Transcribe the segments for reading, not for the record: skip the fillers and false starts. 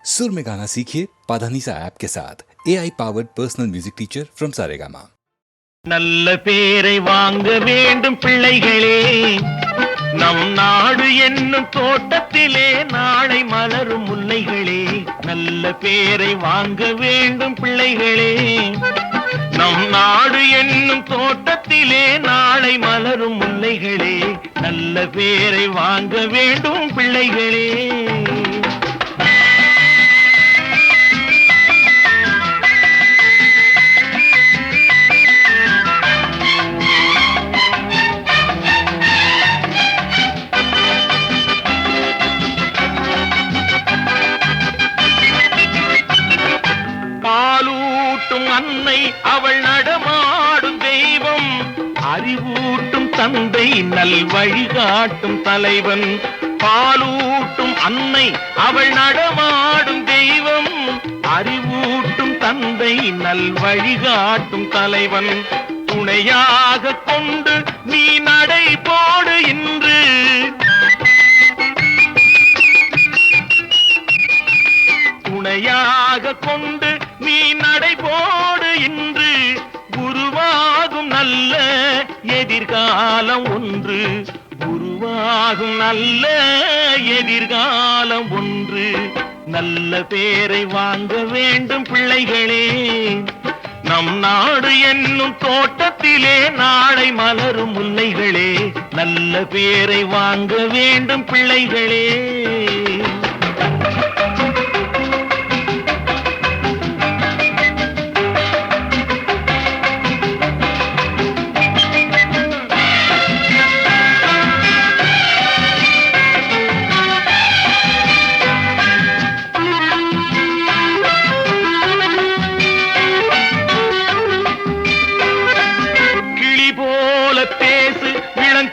सुर में गाना सीखिए पाधानीसा ऐप के साथ AI powered personal music teacher from Saregama. நல்ல பேரை வாங்க வேண்டும் பிள்ளைகளே, நம் நாடு என்னும் தோட்டத்திலே நாளை மலரும் முல்லைகளே. நல்ல பேரை வாங்க வேண்டும் பிள்ளைகளே, நம் நாடு என்னும் தோட்டத்திலே நாளை மலரும் முல்லைகளே. நல்ல பேரை வாங்க வேண்டும் பிள்ளைகளே. அன்னை அவள் நடமாடும் தெய்வம், அறிவூட்டும் தந்தை நல் வழிகாட்டும் தலைவன். பாலூட்டும் அன்னை அவள் நடமாடும் தெய்வம், அறிவூட்டும் தந்தை நல் வழிகாட்டும் தலைவன். துணையாக கொண்டு நீ நடை போடு இன்று, துணையாக கொண்டு நீ நடைபோடு இன்று. உருவாகும் நல்ல எதிர்காலம் ஒன்று, உருவாகும் நல்ல எதிர்காலம் ஒன்று. நல்ல பேரை வாங்க வேண்டும் பிள்ளைகளே, நம் நாடு என்னும் தோட்டத்திலே நாளை மலரும் முல்லைகளே. நல்ல பேரை வாங்க வேண்டும் பிள்ளைகளே.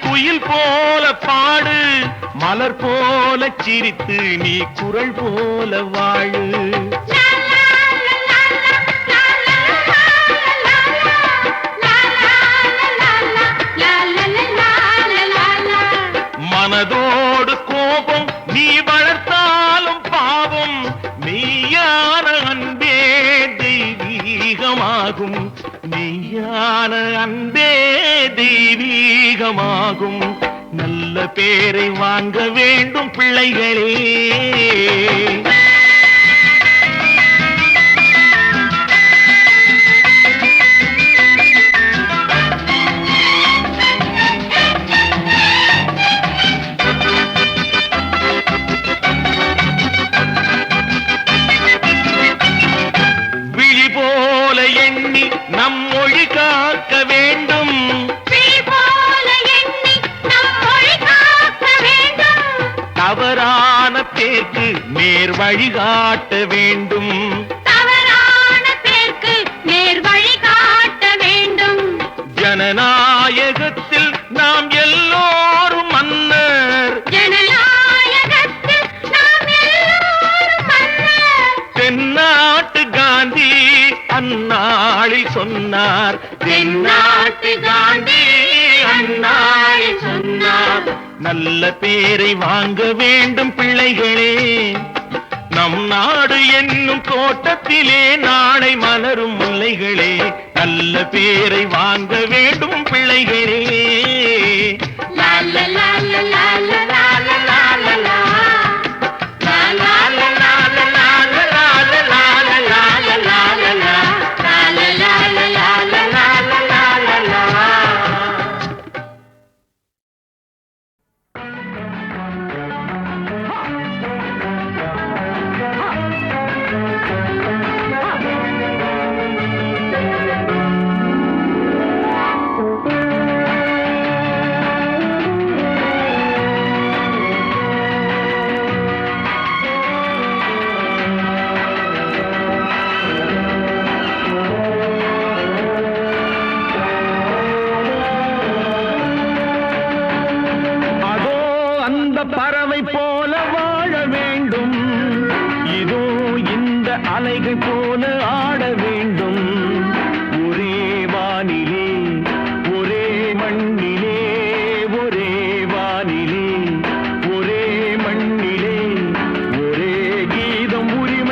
குயில் போல பாடு, மலர் போல சிரித்து நீ குரல் போல வாழு. மனதோடு கோபம் நீ வளர்த்தாலும் பாவம், மெய்யான அன்பே தெய்வீகமாகும். மெய்யான அன்பே தெய்வீகமாகும். நல்ல பேரை வாங்க வேண்டும் பிள்ளைகளே. விழி போல எண்ணி நம் மொழி காக்க வேண்டும், தவறான பேருக்கு நேர் வழிகாட்ட வேண்டும், தவறான பேருக்கு நேர் வழிகாட்ட வேண்டும். ஜனநாயகத்தில் நாம் எல்லோரும் மன்னர், ஜனநாயகத்தில் நாம் எல்லோரும் மன்னர். தென்னாட்டு காந்தி அந்நாளில் சொன்னார், தென்னாட்டு காந்தி அந்நாளில் சொன்னார். நல்ல பேரை வாங்க வேண்டும் பிள்ளைகளே, நம் நாடு என்னும் தோட்டத்திலே நாளை மலரும் முல்லைகளே. நல்ல பேரை வாங்க வேண்டும் பிள்ளைகளே. பறவை போல வாழ வேண்டும், இதோ இந்த அலைகள் போல ஆட வேண்டும். ஒரே வானிலே ஒரே மண்ணிலே, ஒரே வானிலே ஒரே மண்ணிலே, ஒரே கீதம் உரிமை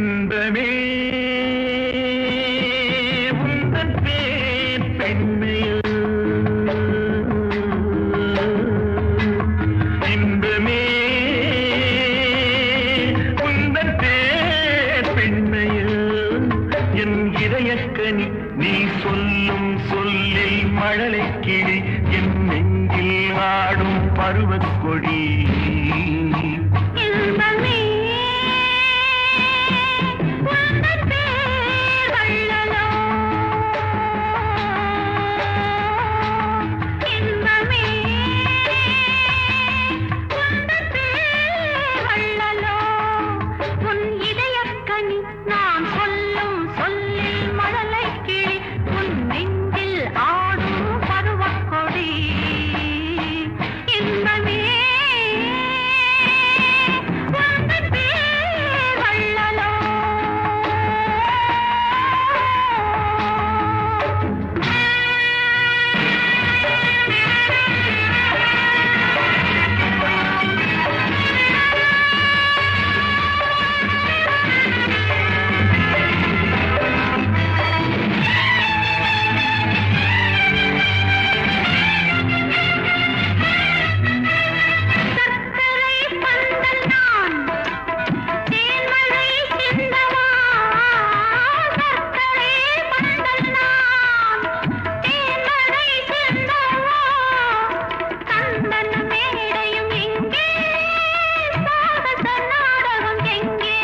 இன்பமே உந்தன் பேர் பெண்மையில் இன்பமே உந்தன் பேர் பெண்மையில் என் இதயக்கனி நீ சொல்லும் சொல்லில் மழலை கிளி என் நெஞ்சில் ஆடும் பருவக் கொடி இன்பமே உந்தன் பேர் வள்ளலோ இன்பமே உந்தன் பேர் வள்ளலோ உன் இதயக்கனி நான் சொல்லும் சொல்லில் மழலை கிளி உன் நெஞ்சில் ஆடும் பருவக் கொடி இன்பமே உந்தன் பேர் வள்ளலோ சர்க்கரை பந்தல் நான் தேன்மழை சிந்தவா சர்க்கரை பந்தல் நான் தேன்மழை சிந்தவா சந்தன மேடையும் எங்கே சாகச நாடகம் எங்கே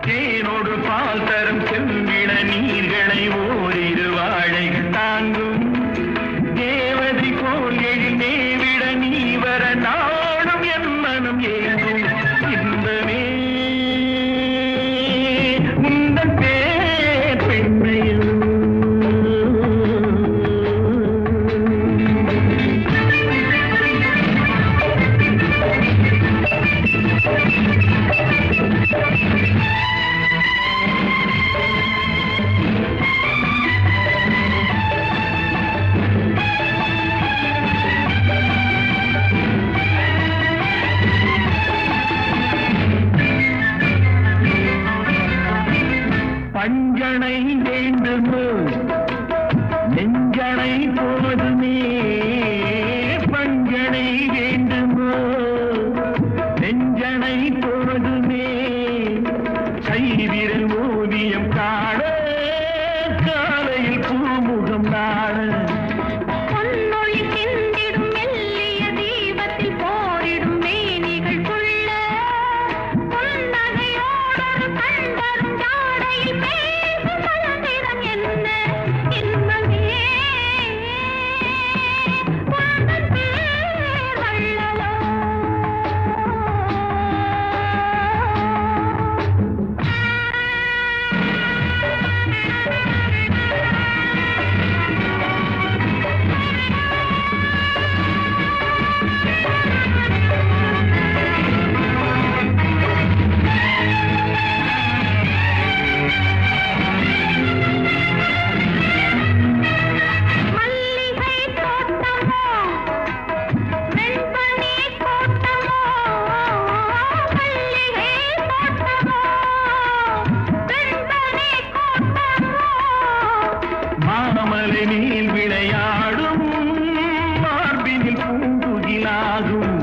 தேனோடு பால் தரும் செம்பிட நீர்களை ஓரிரு வாழைகள் தாங்கும் தேவதை போல் எழுந்தே விட நீ வர நாடும் என் மனம் ஏங்கும் இன்பமே உந்தன் பேர் பெண்மையில் பஞ்சனை வேண்டுமோ நெஞ்சனை போதுமே பஞ்சனை வேண்டுமோ நெஞ்சனை போதுமே கைவிரல் ஓவியம் காண காலையில் பூமுகம் நாட பொன்னொழி சிந்திடும் மெல்லிய தீபத்தில் போரிடும் மேனிகள் கொள்ள புன்னகையோடொரு கண்வரும் ஜாடையில் பேசும் மலர்நிறம் என்ன இன்பமே உந்தன் பேர் வள்ளலோ மல்லிகை தோட்டமோ வெண்பனி தோட்டமோ மல்லிகை தோட்டமோ வெண்பனி தோட்டமோ மாமலை மேல் விளையாடும் மார்பினில் பூங்குகிலாகும்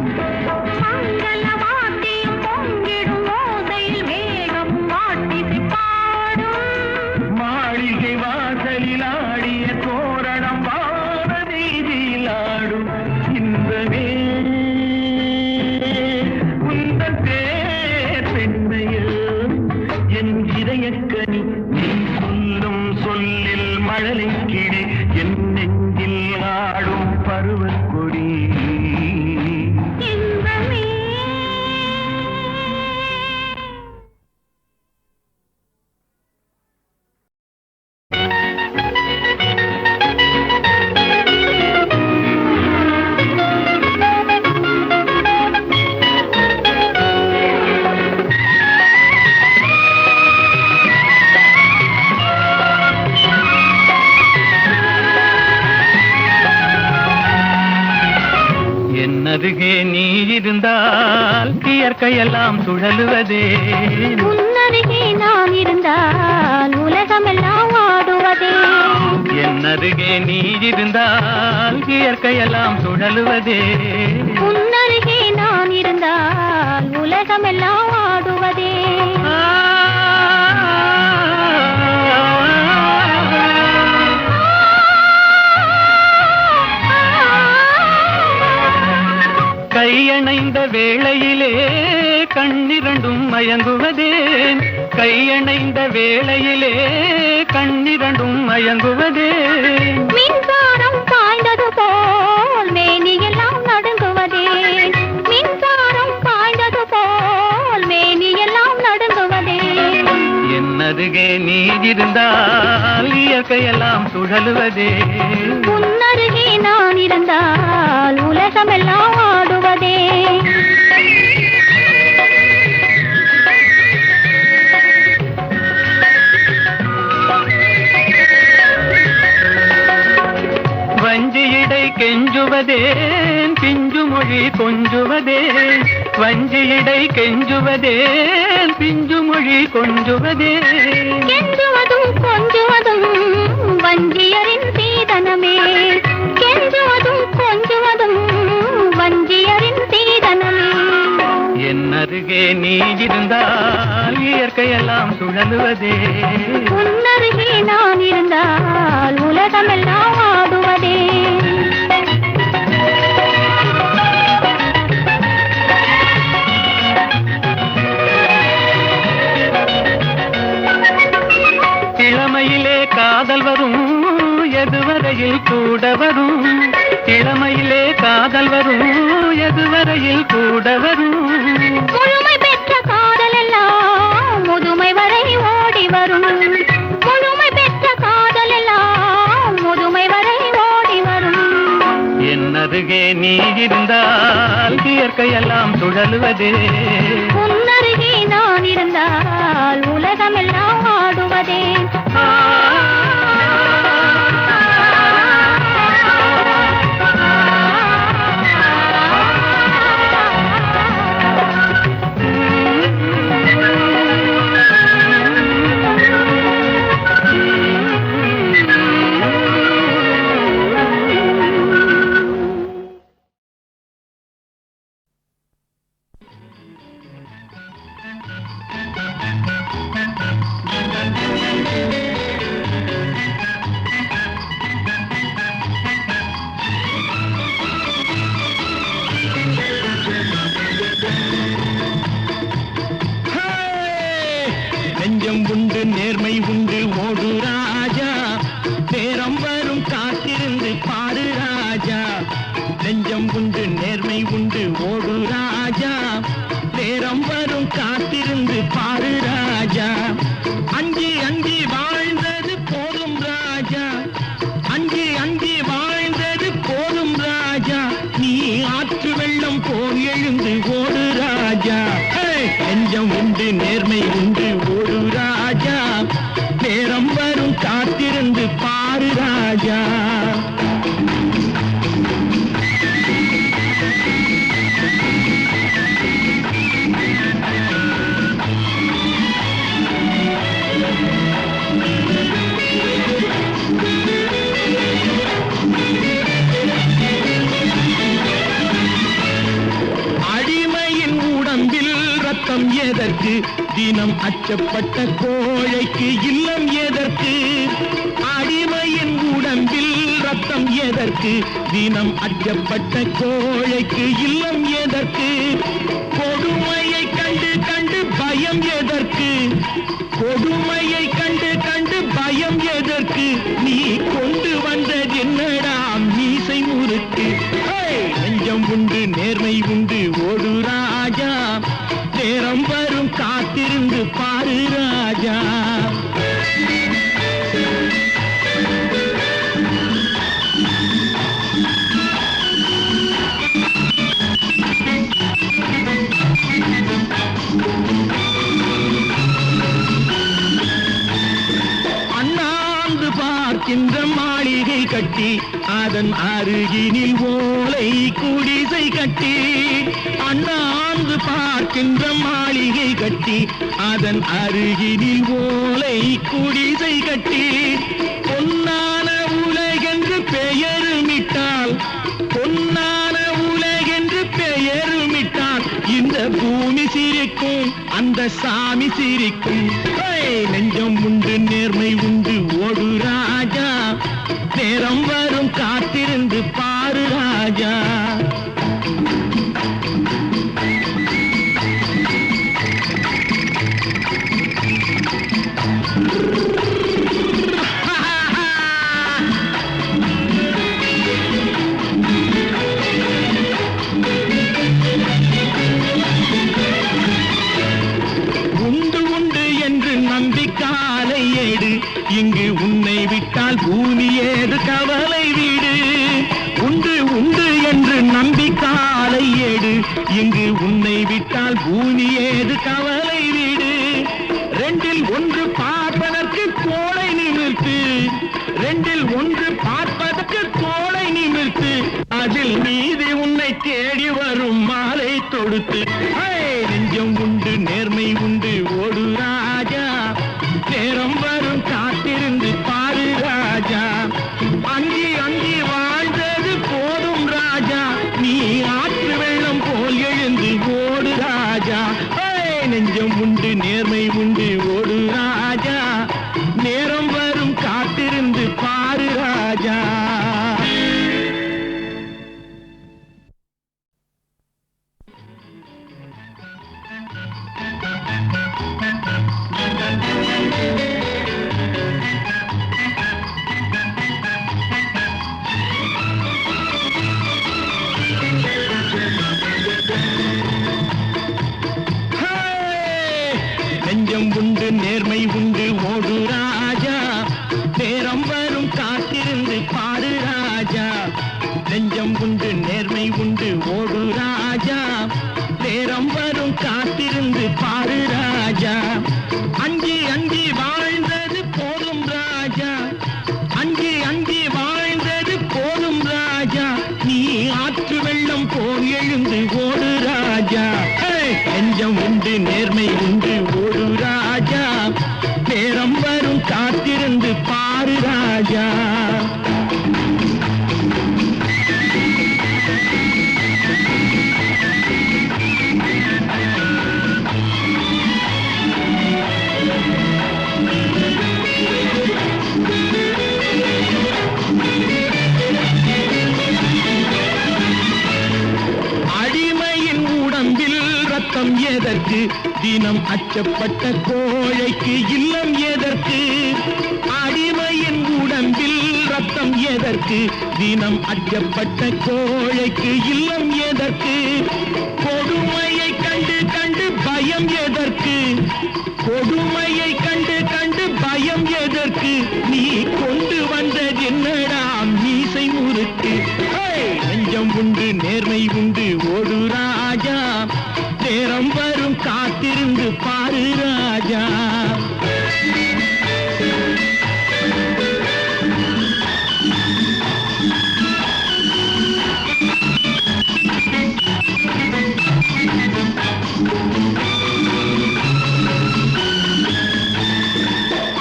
மங்கள வாத்தியம் பொங்கிடும் ஓசையில் மேகம் வாட்டிசை பாடும் மாளிகை வாசலில் ஆடிய தோரணம் வான வீதியில் ஆடும் இன்பமே உந்தன் பேர் பெண்மையில் என் இதயக்கனி நீ சொல்லும் சொல்லில் மழலை கிளி என் நெஞ்சில் ஆடும் பருவக் கொடி இன்பமே அருகே நீ இருந்தால் இயற்கையெல்லாம் சுழலுவதே உன்னருகே நான் ஆடுவதே. என்னருகே நீ இருந்தால் இயற்கையெல்லாம் சுழலுவதே. உன்னருகே நான் இருந்தால் உலகமெல்லாம் ஆடுவதே. கையணைந்த வேளையிலே கண்ணிரண்டும் மயங்குவதேன். கையணைந்த வேளையிலே கண்ணிரண்டும் மயங்குவதேன். மின்சாரம் பாய்ந்தது போல் மேனியெல்லாம் நடுங்குவதேன். மின்சாரம் பாய்ந்தது போல் மேனியெல்லாம் நடுங்குவதேன். என்னருகே நீ இருந்தால் இயற்கையெல்லாம் சுழலுவதே. உன்னருகே நான் இருந்தால் உலகமெல்லாம் ஆடுவதே. வஞ்சியிடை கெஞ்சுவதேன் பிஞ்சு மொழி கொஞ்சுவதேன். வஞ்சியிடை கெஞ்சுவதேன் பிஞ்சு மொழி கொஞ்சுவதேன். கெஞ்சுவதும் கொஞ்சுவதும் வஞ்சியரின் சீதனமே. கெஞ்சுவதும் கொஞ்சுவதும் வஞ்சியரின் சீதனமே. என்னருகே நீ இருந்தால் இயற்கையெல்லாம் சுழலுவதே. உன்னருகே நான் இருந்தால் உலகமெல்லாம் ஆடுவதே. இளமையிலே காதல் வரும் எதுவரையில் கூட வரும். இளமையிலே காதல் வரும் எதுவரையில் கூட வரும். முழுமை பெற்ற காதல் எல்லாம் முதுமை வரை ஓடி வரும். முழுமை பெற்ற காதல் எல்லாம் முதுமை வரை ஓடி வரும். என்னருகே நீ இருந்தால் இயற்கையெல்லாம் சுழலுவதே. உன்னருகே நான் இருந்தால் உலகமெல்லாம் ஆடுவதே. நெஞ்சம் உண்டு நேர்மை உண்டு ஓடு ராஜா. நேரம் வரும் காத்திருந்து பாரு ராஜா. நெஞ்சம் உண்டு நேர்மை உண்டு ஓடு ராஜா. நேரம் வரும் காத்திருந்து பாரு ராஜா. அஞ்சி அஞ்சி வாழ்ந்தது போதும் ராஜா. அஞ்சி அஞ்சி வாழ்ந்தது போதும் ராஜா. நீ ஆற்று வெள்ளம் போல் எழுந்து ஓடு ராஜா. நெஞ்சம் உண்டு நேர்மை உண்டு ஓடு ராஜா. நேரம் வரும் காத்திருந்து பாரு ராஜா. அடிமையின் உடம்பில் ரத்தம் எதற்கு? தினம் அச்சப்பட்ட கோழைக்கு இல்லம் எதற்கு? அடிமையின் உடம்பில் ரத்தம் எதற்கு? தினம் அச்சப்பட்ட கோழைக்கு இல்லம் எதற்கு? கொடுமையை கண்டு கண்டு பயம் எதற்கு? கொடுமையை கண்டு கண்டு பயம் எதற்கு? நீ கொண்டு வந்தது என்னடா மீசை முறுக்கு? நெஞ்சம் உண்டு நேர்மை உண்டு ஓடு ராஜா. நேரம் வரும் காத்திருந்து பாரு ராஜா. அண்ணாந்து பார்க்கின்ற மாளிகை கட்டி அதன் அருகினில் ஓலை குடிசை கட்டி. அண்ணாந்து பார்க்கின்ற மாளிகை கட்டி அதன் அருகினில் ஓலை குடிசை கட்டி. சாமி சிரிக்கும். நெஞ்சம் உண்டு நேர்மை உண்டு ஓடு ராஜா, நேரம் வரும் காத்திருந்து பாரு ராஜா. நம்பிக்காலை ஏடு, இங்கு உன்னை விட்டால் பூமி ஏது கவலை வீடு. உண்டு உண்டு என்று நம்பிக்காலை ஏடு, இங்கு உன்னை விட்டால் பூமி ஏது கவலை வீடு. ரெண்டில் ஒன்று பார்ப்பதற்கு கோளை நிமிர்த்து, ரெண்டில் ஒன்று பார்ப்பதற்கு கோளை நிமிர்த்து, அதில் நீதி உன்னை தேடி வரும் மாலை தொடுத்து. நெஞ்சம் உண்டு நேர்மை உண்டு ஓடு ராஜா, நேரம் வரும் காத்திருந்து பாரு ராஜா. அங்கி அங்கி வாழ்ந்தது போதும் ராஜா, நீ ஆற்று வெள்ளம் போல் எழுந்து ஓடு ராஜா. நெஞ்சம் உண்டு நேர்மை உண்டு ஓடு ராஜா, நேரம் வரும் காத்திருந்து பாரு ராஜா. நெஞ்சம் உண்டு நேர்மை உண்டு ஓடு ராஜா, நேரம் வரும் காத்திருந்து பாரு ராஜா. நெஞ்சம் உண்டு நேர்மை உண்டு ஓடு ராஜா, நேரம் வரும் காத்திருந்து பாரு ராஜா. அஞ்சி அஞ்சி வாழ்ந்தது போதும் ராஜா, அஞ்சி அஞ்சி வாழ்ந்தது போதும் ராஜா, நீ ஆற்று வெள்ளம் போல் எழுந்து ஓடு ராஜா. நெஞ்சம் உண்டு நேர்மை உண்டு ஓடு ராஜா, நேரம் வரும் காத்திருந்து பாரு ராஜா. அடிமையின் உடம்பில் ரத்தம் எதற்கு, தினம் அச்சப்பட்ட கோழைக்கு இல்லம் எதற்கு. அடிமையின் உடம்பில் ரத்தம் எதற்கு, தினம் அச்சப்பட்ட கோழைக்கு இல்லம் எதற்கு. கொடுமையை கண்டு கண்டு பயம் எதற்கு, கொடுமையை கண்டு கண்டு பயம் எதற்கு. நீ கொண்டு வந்தது என்னடா மீசை முறுக்கு. நெஞ்சம் உண்டு நேர்மை உண்டு ஓடு ராஜா, நேரம் வரும் காத்திருந்து பாரு ராஜா.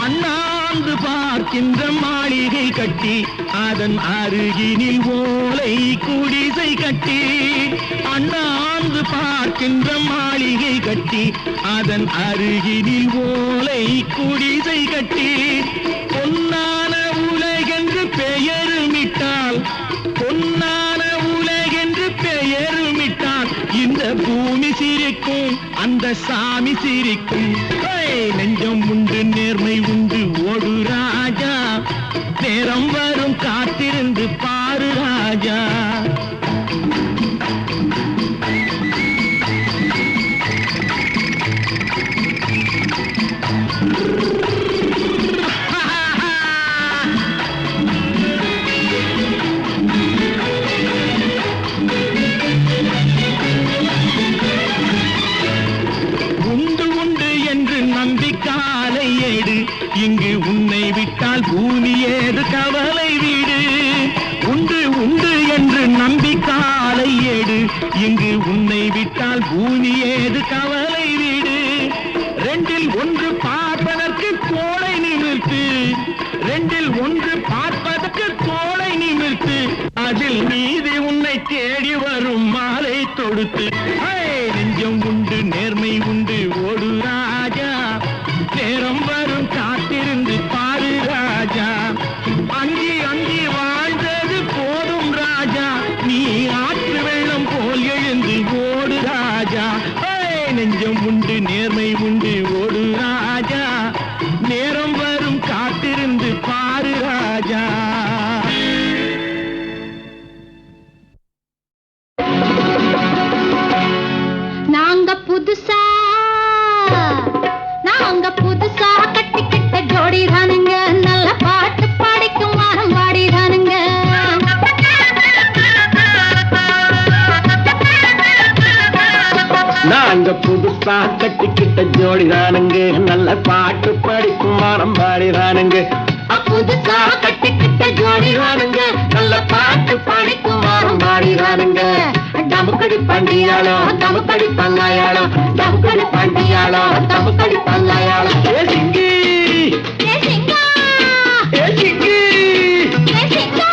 அண்ணாந்து பார்க்கின்ற மாளிகை கட்டி, அதன் அருகினில் ஓலை குடிசை கட்டி. அண்ணாந்து பார்க்கின்ற மாளிகை கட்டி, அதன் அருகினில் ஓலை குடிசை கட்டி. பொன்னான உலகென்று பெயருமிட்டால், பொன்னான உலகென்று பெயருமிட்டால், இந்த பூமி சிரிக்கும் அந்த சாமி சிரிக்கும். நெஞ்சம் உண்டு நேர்மை உண்டு ஓடு ராஜா, நேரம் வரும் காத்திருந்து பாரு ராஜா. நம்பிக்காலை ஏடு, இங்கு உன்னை விட்டால் பூமி ஏது கவலை வீடு. உண்டு உண்டு என்று நம்பிக்காலை ஏடு, இங்கு உன்னை விட்டால் பூமி ஏது கவலை வீடு. ரெண்டில் ஒன்று பார்ப்பதற்கு கோளை நிமிர்த்து, ரெண்டில் ஒன்று பார்ப்பதற்கு கோளை நிமிர்த்து, அதில் நீதி உன்னை தேடி வரும் மாலை தொடுத்து. நெஞ்சம் உண்டு நேர்மை உண்டு ஓடு ராஜா, புதுசா கட்டிக்கிட்ட ஜோடிதானுங்க நல்ல பாட்டு படிக்கும் வானம் பாடிதானுங்க புதுசா கட்டிக்கிட்ட ஜோடிதானுங்க நல்ல பாட்டு படிக்கும் வானம் பாடிதானுங்க டமுக்கடி பண்டியாளோ டமுக்கடி பங்காயாளோ டமுக்கடி பண்டியாளோ டமுக்கடி பங்காயாளோ ஏ சிங்கி ஏ சிங்கா ஏ சிங்கி ஏ சிங்கா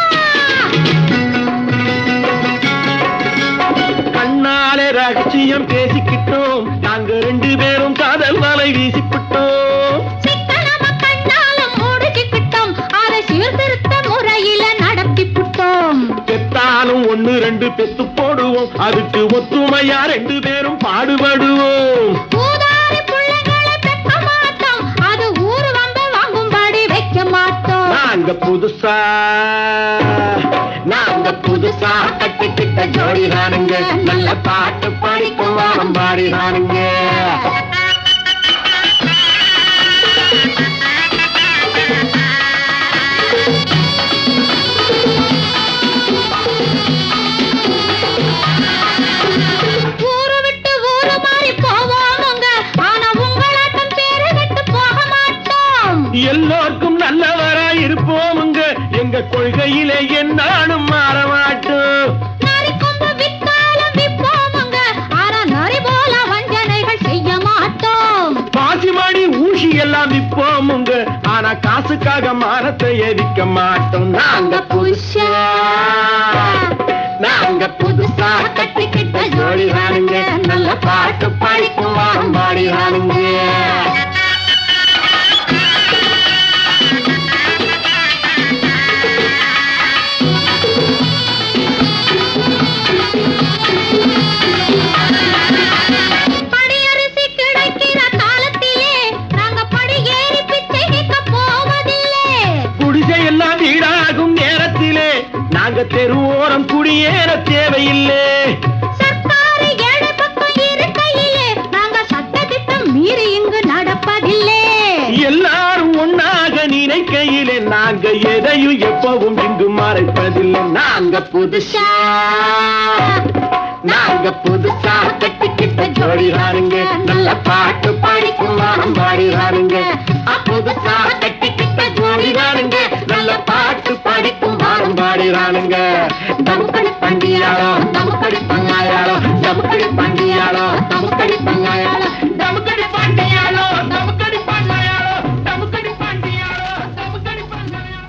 கண்ணாலே ரகசியம் பேசிக்கிட்டோம் நாங்க 2 பேரும் காதல் வலை வீசிக்கிட்டோம் சிக்கனமா கண்ணாலும் முடிச்சுக்கிட்டோம் அதை சீர்திருத்த முறையில நடத்திப்புட்டோம் பெத்தாலும் 1 2 பெத்து போடுவோம் அதுக்கு ஒத்துமையா 2 பேரும் பாடுபடுவோம் ஊதாரி புள்ளைகளை பெக்க மாட்டோம் அது ஊரு வந்த வாங்கும்படி வைக்க மாட்டோம் நாங்க புதுசா கட்டிக்கிட்ட ஜோடிதானுங்க நல்ல பாட்டு படிக்கும் வானம் பாடிதானுங்க ஊரு விட்டு ஊரு மாறி போவோமுங்க ஆனா உங்களாட்டம் பேரு விட்டு போக மாட்டோம் எல்லோருக்கும் நல்லவரா இருப்போமுங்க எங்க கொள்கையிலே என்னாலும் மாற மாட்டோம் நரி கொம்பு வித்தாலும் விப்போமுங்க ஆனா நரி போல வஞ்சனைகள் செய்ய மாட்டோம் பாசிமணி ஊசி எல்லாம் விற்போமுங்க ஆனா காசுக்காக மானத்தை எரிக்க மாட்டோம் நாங்க புதுசா கட்டிக்கிட்ட ஜோடிதானுங்க நல்ல பாட்டு படிக்கும் வாரம் பாடிதானுங்க படியரிசி கிடைக்கிற காலத்திலே நாங்க படியேறி பிச்சை கேட்க போவதில்லை குடிசை எல்லாம் வீடாகும் நேரத்திலே நாங்க தெருவோரம் குடியேற தேவையில்லை சர்க்காரு ஏழை பக்கம் இருக்கையிலே நாங்க சட்டத்திட்டம் மீறி இங்கு நடப்பதில்லை எல்லாரும் ஒன்னாக நினைக்கையிலே நாங்க எதையும் எப்பவும் இங்கு மறைப்பதில்லை நாங்க புதுசா கட்டிக்கிட்ட ஜோடிதானுங்க நல்ல பாட்டு படிக்கும் வானம் பாடிதானுங்க புதுசா கட்டிக்கிட்ட ஜோடிதானுங்க நல்ல பாட்டு படிக்கும் வானம் பாடிதானுங்க டமுக்கடி பண்டியாளோ டமுக்கடி பங்காயாளோ டமுக்கடி பண்டியாளோ டமுக்கடி பங்காயாளோ டமுக்கடி பண்டியாளோ டமுக்கடி பங்காயாளோ டமுக்கடி பண்டியாளோ டமுக்கடி பங்காயாளோ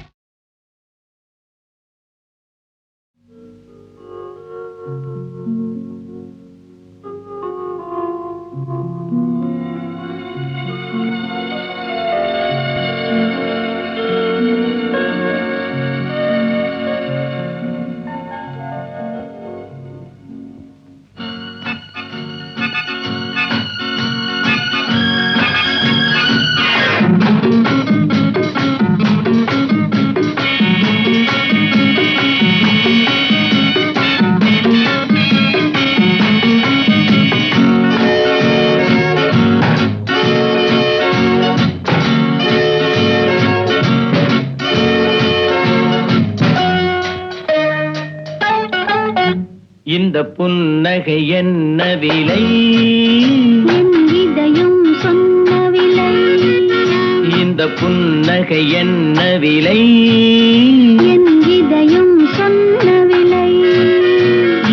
இந்த புன்னகை என்ன விலை என் இதயம் சொன்ன விலை இந்த புன்னகை என்ன விலை என் இதயம் சொன்ன விலை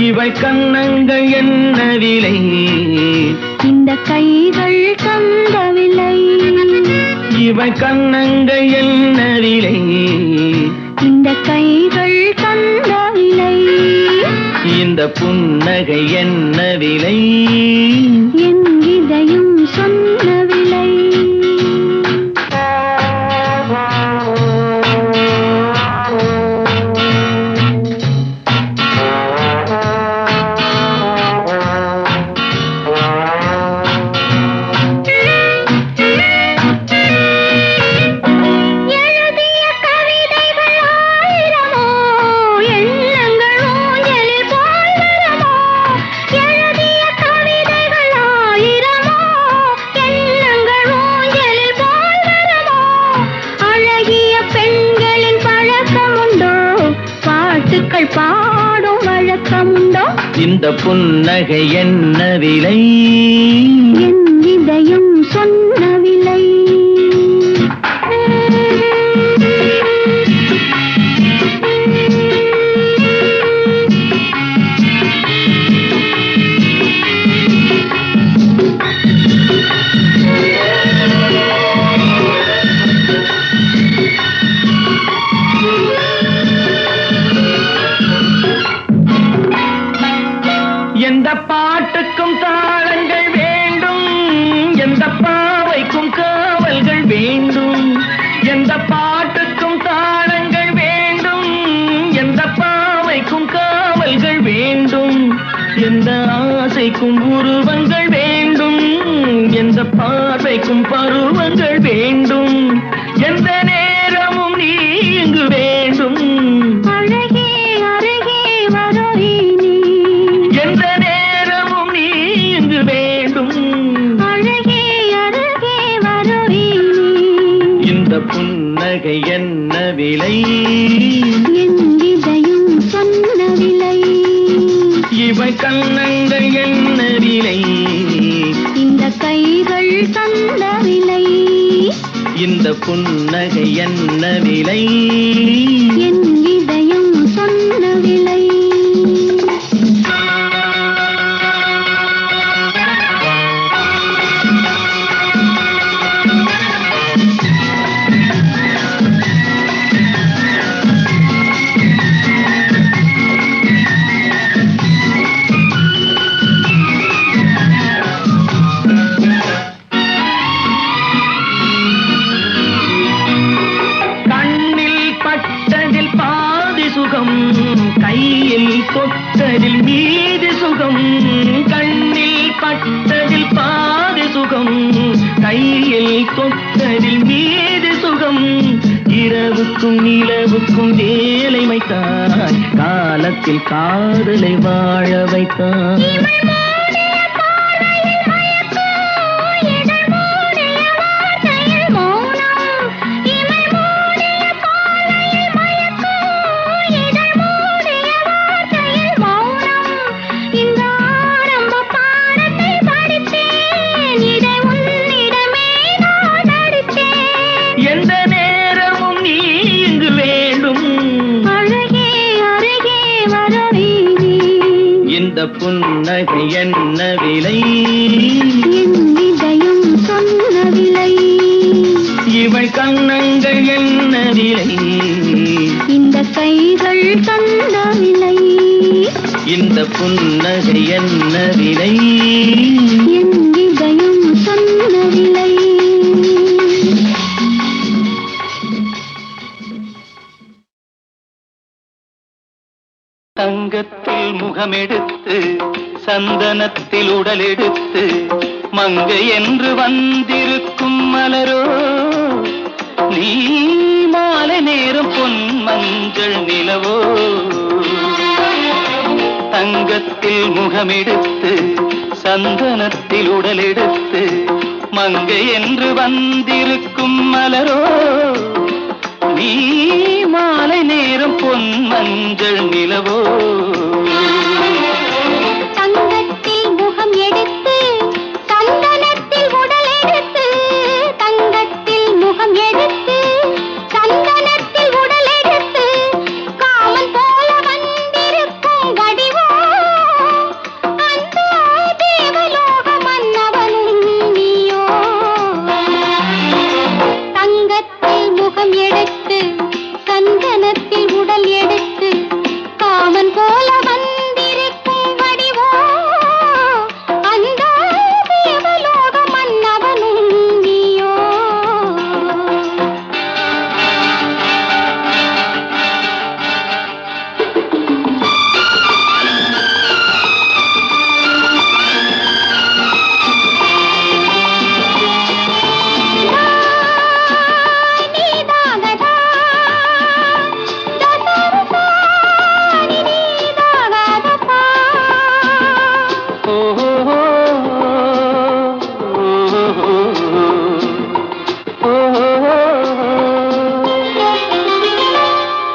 இவள் கண்ணங்கள் என்ன விலை இந்த கைகள் தந்த விலை இவள் கண்ணங்கள் என்ன விலை இந்த கைகள் தந்த விலை இந்த புன்னகை என்ன விலை என் இதயம் சொன்ன விலை எழுதிய கவிதைகள் ஆயிரமோ எண்ணங்கள் ஊஞ்சலில் போல் வருமோ எழுதிய கவிதைகள் ஆயிரமோ எண்ணங்கள் ஊஞ்சலில் போல் வருமோ அழகிய பெண்களின் பழக்கமுண்டோ பாட்டுக்கள் பாடும் வழக்கமுண்டோ இந்த புன்னகை என்ன விலை என் இதயம் சொன்ன விலை. எந்த பாட்டுக்கும் தாளங்கள் வேண்டும், எந்த பாவைக்கும் காவல்கள் வேண்டும். எந்த பாட்டுக்கும் தாளங்கள் வேண்டும், எந்த பாவைக்கும் காவல்கள் வேண்டும். எந்த ஆசைக்கும் உருவங்கள் வேண்டும், எந்த பார்வைக்கும் பருவங்கள் வேண்டும். எந்த நேரமும் நீ இங்கு வேண்டும். அழகே அருகே வருவி நீ. எந்த நேரமும் நீ இங்கு வேண்டும். அழகே அருகே வருவி நீ. இந்த புன்னகை என்ன விலை, என் இதயம் சொன்ன விலை. இவை கண்ணங்கள் என்ன விலை, இந்த கைகள் தந்த விலை. இந்த புன்னகை என்ன விலை, என் இதயம் சொன்ன விலை. கண்ணில் பட்டதில் பாதி சுகம், கையில் தொட்டதில் மீதி சுகம். கண்ணில் பட்டதில் பாதி சுகம், கையில் தொட்டதில் மீதி சுகம். இரவுக்கும் நிலவுக்கும் வேலை வைத்தாய், காலத்தில் காதலை வாழ வைத்தாய். எந்த நேரமும் நீ இங்கு வேண்டும். அழகே அருகே வரவி நீ. இந்த புன்னகை என்ன விலை, என் இதயம் சொன்ன விலை. இவை கண்ணங்கள் என்ன விலை, இந்த கைகள் தந்த விலை. இந்த புன்னகை என்ன விலை, என் இதயம் சொன்ன விலை. தங்கத்தில் முகமெடுத்து சந்தனத்தில் உடலெடுத்து மங்கை என்று வந்திருக்கும் மலரோ, நீ மாலை நேரம் பொன் மஞ்சள் நிலவோ. தங்கத்தில் முகமெடுத்து சந்தனத்தில் உடலெடுத்து மங்கை என்று வந்திருக்கும் மலரோ, நீ மாலை நேரம் பொன் மஞ்சள் நிலவோ. தங்கத்தில் முகம் எடுத்து சந்தனத்தில் உடல் எடுத்து. தங்கத்தில் முகம் எடுத்து சந்தனத்தில் உடல் எடுத்து. காமன் போல வந்திருக்கும் வடிவோ, அந்த தேவலோக மன்னவனும் நீயோ. தங்கத்தில் முகம் எடுத்து சந்தனத்தில் உடல் எடுத்து. காமன் போல வந்திருக்கும் வடிவோ, அந்த தேவலோக மன்னவனும் நீயோ.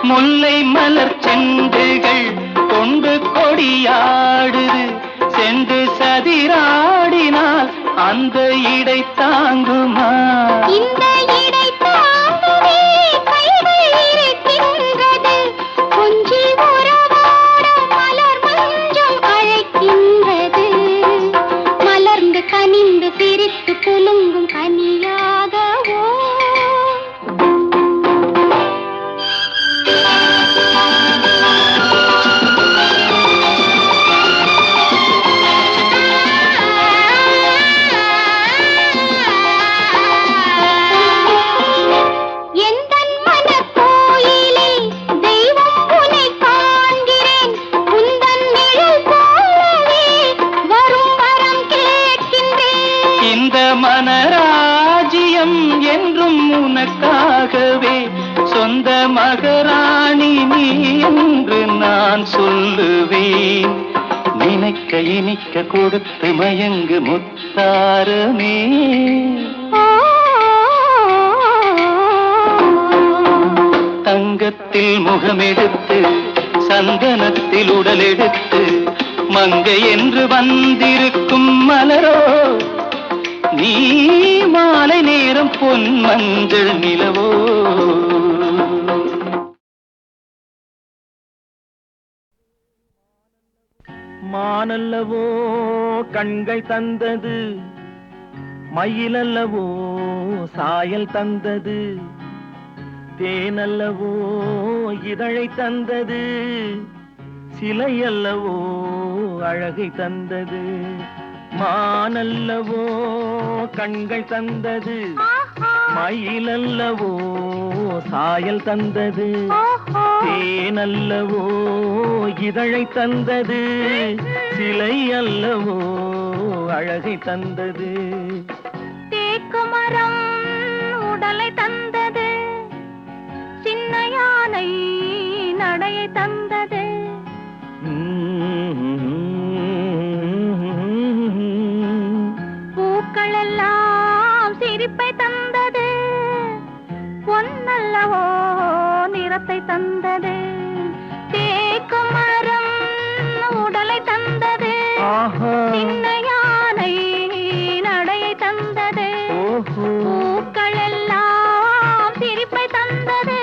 முல்லை மலர் செண்டுகள் கொண்டு கொடியாடுது, செண்டு சதிராடினால் அந்த இடை தாங்குமா? இந்த இடை தாங்குவே கைகள் இருக்கின்றது. கொஞ்சி உறவாட மலர் மஞ்சம் அழைக்கின்றது. மலர்ந்து கனிந்து சிரித்து குலுங்கும் கனியாகவோ மனராஜ்யம் என்றும் உனக்காகவே சொந்த மகராணி நீ என்று நான் சொல்லுவேன். நினைக்க இனிக்க கொடுத்து மயங்கு முத்தாரமே. தங்கத்தில் முகமெடுத்து சந்தனத்தில் உடலெடுத்து மங்கை என்று வந்திருக்கும் மலரோ நீ மாலை நேரம் பொன் மஞ்சள் நிலவோ. மானல்லவோ கண்கள் தந்தது, மயிலல்லவோ சாயல் தந்தது, தேனல்லவோ இதழை தந்தது, சிலையல்லவோ அழகை தந்தது. மானல்லவோ கண்கள் தந்தது, மயிலல்லவோ சாயல் தந்தது, தேனல்லவோ இதழை தந்தது, சிலை அல்லவோ அழகை தந்தது. தேக்கு மரம் உடலை தந்தது, சின்ன யானை நடையை தந்தது. பூக்களெல்லாம் சிரிப்பை தந்தது, பொன்னல்லவோ நிறத்தை தந்தது. தேக்கு மரம் உடலை தந்தது, சின்ன யானை நடையை தந்தது. பூக்களெல்லாம் சிரிப்பை தந்தது,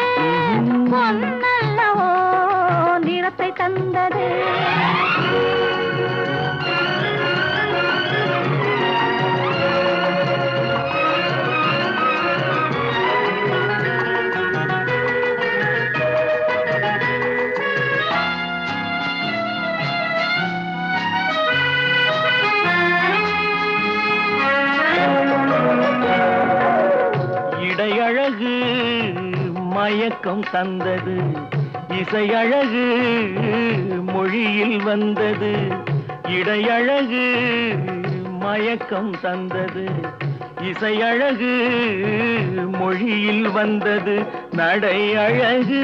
பொன்னல்லவோ நிறத்தை தந்தது. இடையழகு மயக்கம் தந்தது, இசையழகு மொழியில் வந்தது. இடையழகு மயக்கம் தந்தது, இசையழகு மொழியில் வந்தது. நடை அழகு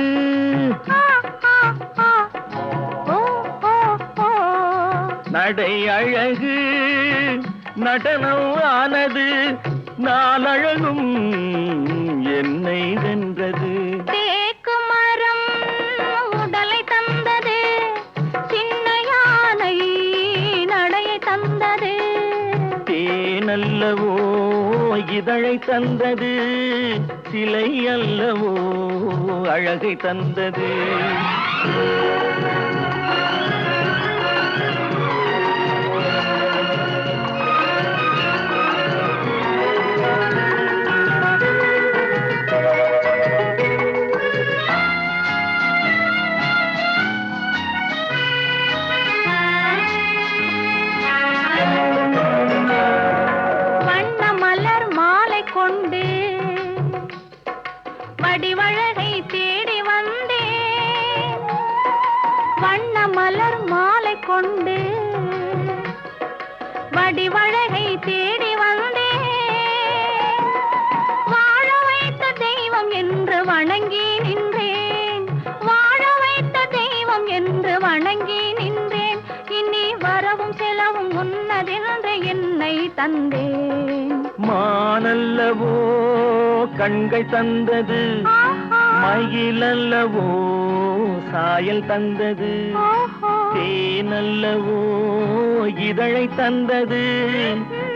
நடை அழகு நடனம் ஆனது, நாளழகும் என்னை வென்றது. தேக்கு மரம் உடலை தந்தது, சின்ன யானை நடையை தந்தது. தேனல்லவோ இதழை தந்தது, சிலை அல்லவோ அழகை தந்தது. வடிவழகை தேடி வந்தேன், வண்ண மலர் மாலை கொண்டு வடிவழகை தேடி வந்தேன். வாழ வைத்த தெய்வம் என்று வணங்கி நின்றேன், வாழ வைத்த தெய்வம் என்று வணங்கி நின்றேன். இனி வரவும் செலவும் உன்னதென்று என்னை தந்தேன். மானல்லவோ கண்கள் தந்தது, மயிலல்லவோ சாயல் தந்தது, தேனல்லவோ இதழை தந்தது,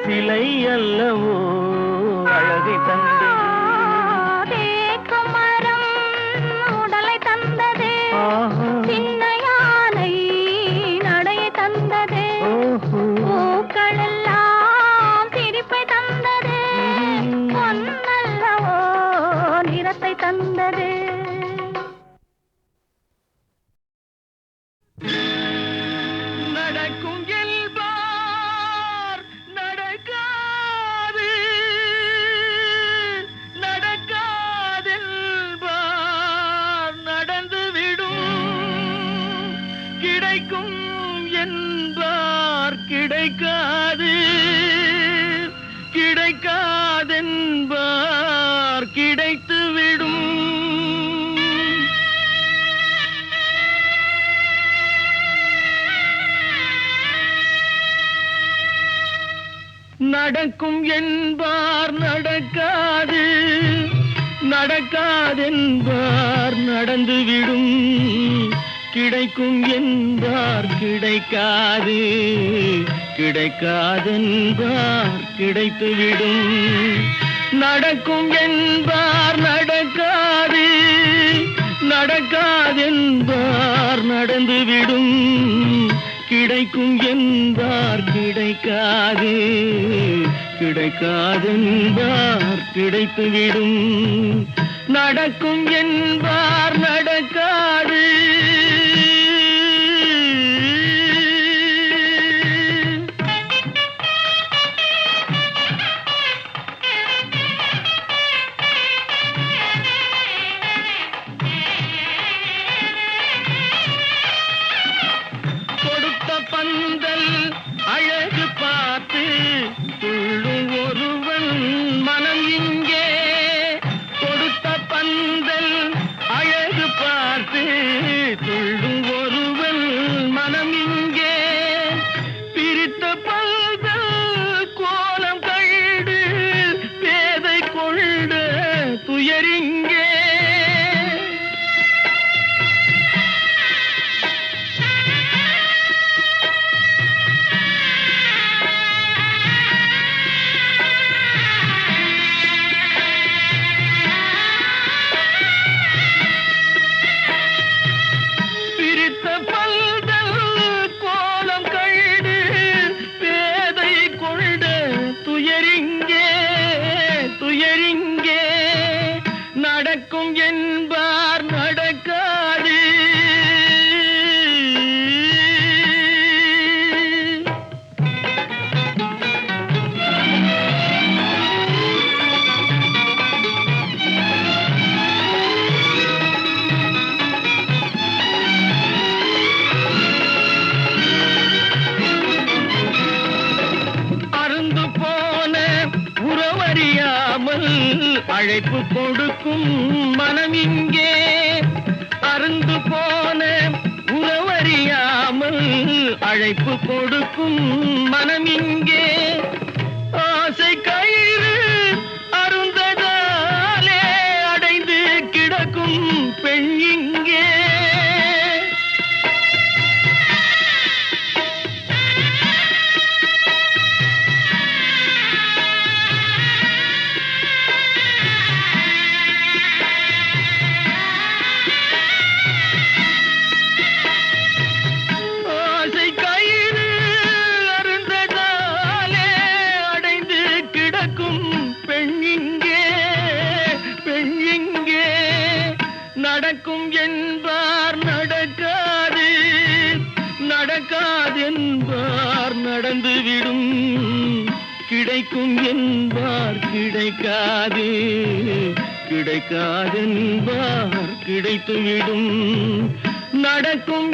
சிலை அல்லவோ அழகை தந்தது. தேக்கு மரம் உடலை தந்தது, சின்ன யானை நடையை தந்தது, பூக்கள் எல்லாம் சிரிப்பை தந்தது, பொன்னல்லவோ நிறத்தை தந்தது. நடக்கும் என்பார் நடக்காது, நடக்காதென்பார் நடந்துவிடும், கிடைக்கும் என்பார் கிடைக்காது, கிடைக்காதென்பார் கிடைத்துவிடும். நடக்கும் என்பார் நடக்காது, நடக்காதென்பார் நடந்துவிடும், கிடைக்கும் என்பார் கிடைக்காது, கிடைக்காதென்பார் கிடைத்துவிடும். நடக்கும் என்பார் நடக்காது, நடக்காதென்பார் நடந்துவிடும், கிடைக்கும் என்பார் கிடைக்காது, கிடைக்காதென்பார் கிடைத்துவிடும். நடக்கும் என்பார் நடக்காது. பந்தல் அழகு பார்த்து துள்ளும் ஒருவன் மனம் இங்கே, கொடுத்த பந்தல் அழகு பார்த்து துள்ளும் ஒருவன் மனம் இங்கே, பிரித்த பந்தல் கோலம் கண்டு பேதை கொண்ட துயரிங்கே. நடக்கும் என்பார் நடக்காது. அருந்து போன உறவறியாமல் அழைப்பு கொடுக்கும் மனம் இங்கே, அருந்து போன உறவறியாமல் அழைப்பு கொடுக்கும் மனம் இங்கே, ஆசை கயிறு அருந்ததாலே அடைந்து கிடக்கும் பெண் இங்கே. நடக்கும் என்பார் நடக்காது, நடக்காதென்பார் நடந்துவிடும், கிடைக்கும் என்பார் கிடைக்காது, கிடைக்காதென்பார் கிடைத்துவிடும். நடக்கும்